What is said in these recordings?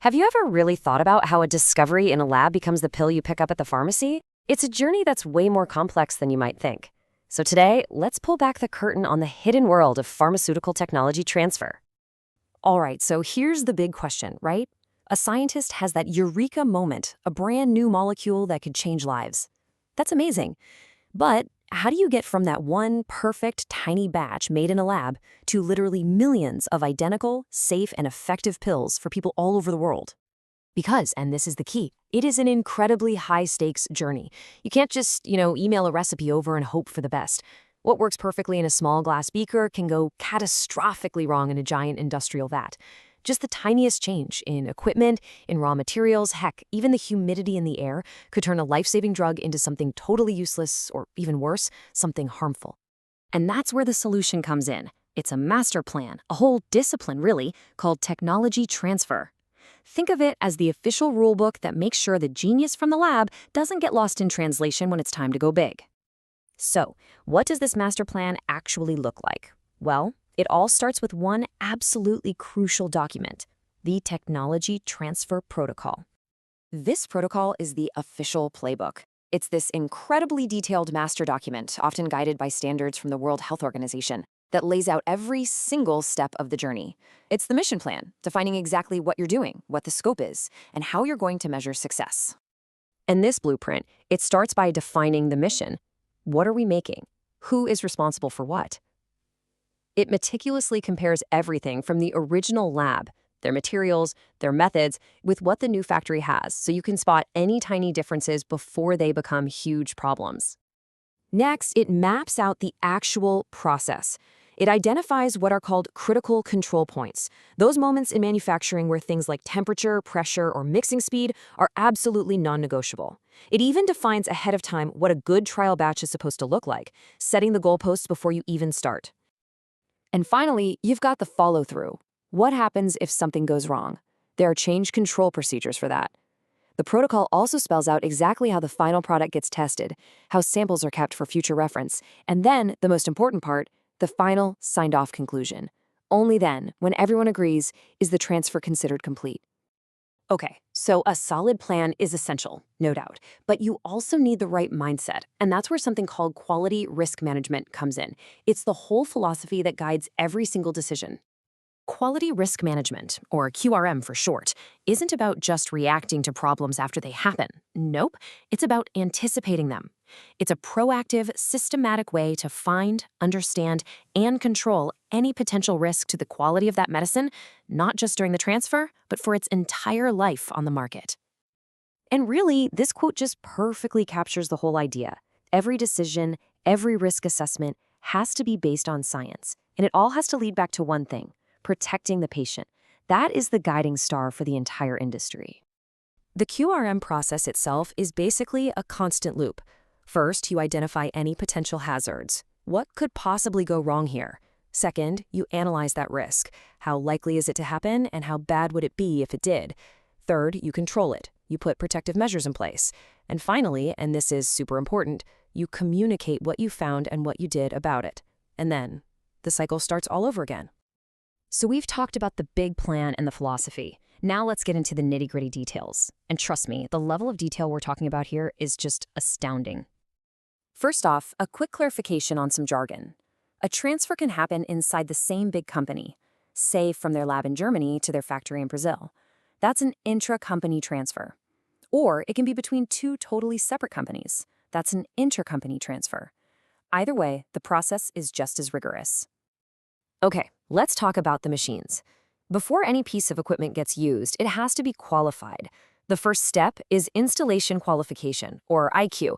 Have you ever really thought about how a discovery in a lab becomes the pill you pick up at the pharmacy? It's a journey that's way more complex than you might think. So today, let's pull back the curtain on the hidden world of pharmaceutical technology transfer. All right, so here's the big question, right? A scientist has that eureka moment, a brand new molecule that could change lives. That's amazing. But how do you get from that one perfect tiny batch made in a lab to literally millions of identical, safe, and effective pills for people all over the world? Because, and this is the key, it is an incredibly high-stakes journey. You can't just, email a recipe over and hope for the best. What works perfectly in a small glass beaker can go catastrophically wrong in a giant industrial vat. Just the tiniest change in equipment, in raw materials, heck, even the humidity in the air could turn a life-saving drug into something totally useless, or even worse, something harmful. And that's where the solution comes in. It's a master plan, a whole discipline really, called technology transfer. Think of it as the official rulebook that makes sure the genius from the lab doesn't get lost in translation when it's time to go big. So, what does this master plan actually look like? Well, it all starts with one absolutely crucial document, the Technology Transfer Protocol. This protocol is the official playbook. It's this incredibly detailed master document, often guided by standards from the World Health Organization, that lays out every single step of the journey. It's the mission plan, defining exactly what you're doing, what the scope is, and how you're going to measure success. And this blueprint, it starts by defining the mission. What are we making? Who is responsible for what? It meticulously compares everything from the original lab, their materials, their methods, with what the new factory has, so you can spot any tiny differences before they become huge problems. Next, it maps out the actual process. It identifies what are called critical control points, those moments in manufacturing where things like temperature, pressure, or mixing speed are absolutely non-negotiable. It even defines ahead of time what a good trial batch is supposed to look like, setting the goalposts before you even start. And finally, you've got the follow-through. What happens if something goes wrong? There are change control procedures for that. The protocol also spells out exactly how the final product gets tested, how samples are kept for future reference, and then, the most important part, the final signed-off conclusion. Only then, when everyone agrees, is the transfer considered complete. Okay, so a solid plan is essential, no doubt, but you also need the right mindset, and that's where something called quality risk management comes in. It's the whole philosophy that guides every single decision. Quality risk management, or QRM for short, isn't about just reacting to problems after they happen. Nope, it's about anticipating them. It's a proactive, systematic way to find, understand, and control any potential risk to the quality of that medicine, not just during the transfer, but for its entire life on the market. And really, this quote just perfectly captures the whole idea. Every decision, every risk assessment has to be based on science, and it all has to lead back to one thing: protecting the patient. That is the guiding star for the entire industry. The QRM process itself is basically a constant loop. First, you identify any potential hazards. What could possibly go wrong here? Second, you analyze that risk. How likely is it to happen, and how bad would it be if it did? Third, you control it. You put protective measures in place. And finally, and this is super important, you communicate what you found and what you did about it. And then, the cycle starts all over again. So we've talked about the big plan and the philosophy. Now let's get into the nitty-gritty details. And trust me, the level of detail we're talking about here is just astounding. First off, a quick clarification on some jargon. A transfer can happen inside the same big company, say from their lab in Germany to their factory in Brazil. That's an intra-company transfer. Or it can be between two totally separate companies. That's an intercompany transfer. Either way, the process is just as rigorous. Okay, let's talk about the machines. Before any piece of equipment gets used, it has to be qualified. The first step is installation qualification, or IQ.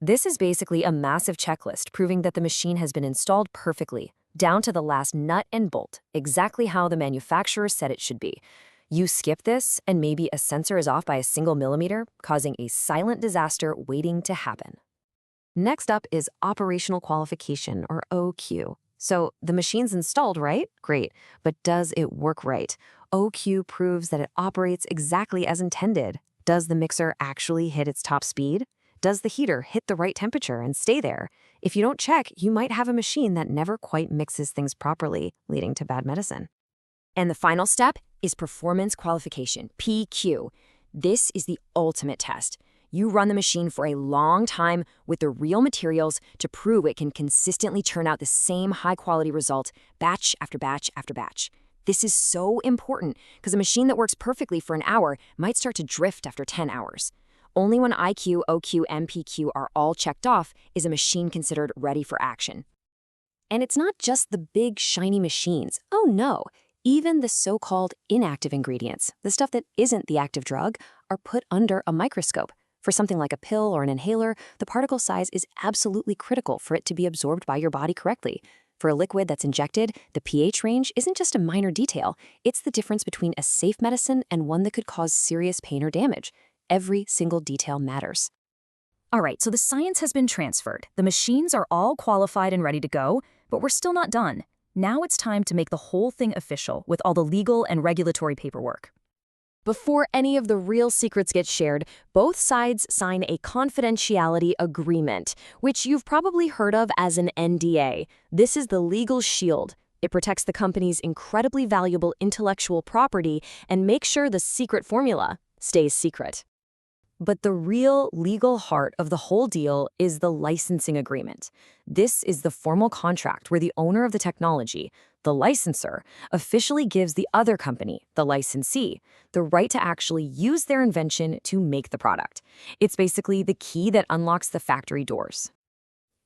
This is basically a massive checklist proving that the machine has been installed perfectly, down to the last nut and bolt, exactly how the manufacturer said it should be. You skip this, and maybe a sensor is off by a single millimeter, causing a silent disaster waiting to happen. Next up is operational qualification, or OQ. So the machine's installed, right? Great. But does it work right? OQ proves that it operates exactly as intended. Does the mixer actually hit its top speed? Does the heater hit the right temperature and stay there? If you don't check, you might have a machine that never quite mixes things properly, leading to bad medicine. And the final step is performance qualification, PQ. This is the ultimate test. You run the machine for a long time with the real materials to prove it can consistently churn out the same high-quality result batch after batch after batch. This is so important because a machine that works perfectly for an hour might start to drift after 10 hours. Only when IQ, OQ, and PQ are all checked off is a machine considered ready for action. And it's not just the big, shiny machines. Oh no, even the so-called inactive ingredients, the stuff that isn't the active drug, are put under a microscope. For something like a pill or an inhaler, the particle size is absolutely critical for it to be absorbed by your body correctly. For a liquid that's injected, the pH range isn't just a minor detail. It's the difference between a safe medicine and one that could cause serious pain or damage. Every single detail matters. All right, so the science has been transferred. The machines are all qualified and ready to go, but we're still not done. Now it's time to make the whole thing official with all the legal and regulatory paperwork. Before any of the real secrets get shared, both sides sign a confidentiality agreement, which you've probably heard of as an NDA. This is the legal shield. It protects the company's incredibly valuable intellectual property and makes sure the secret formula stays secret. But the real legal heart of the whole deal is the licensing agreement. This is the formal contract where the owner of the technology, the licensor, officially gives the other company, the licensee, the right to actually use their invention to make the product. It's basically the key that unlocks the factory doors.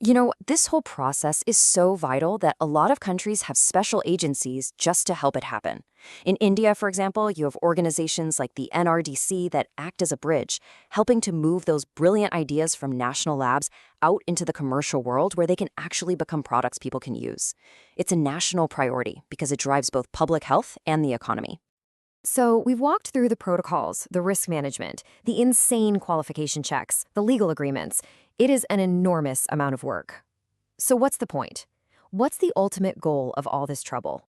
You know, this whole process is so vital that a lot of countries have special agencies just to help it happen. In India, for example, you have organizations like the NRDC that act as a bridge, helping to move those brilliant ideas from national labs out into the commercial world where they can actually become products people can use. It's a national priority because it drives both public health and the economy. So we've walked through the protocols, the risk management, the insane qualification checks, the legal agreements. It is an enormous amount of work. So what's the point? What's the ultimate goal of all this trouble?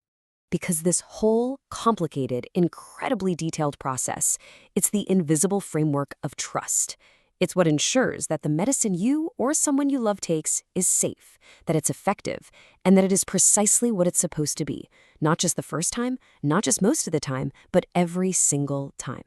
Because this whole complicated, incredibly detailed process, it's the invisible framework of trust. It's what ensures that the medicine you or someone you love takes is safe, that it's effective, and that it is precisely what it's supposed to be. Not just the first time, not just most of the time, but every single time.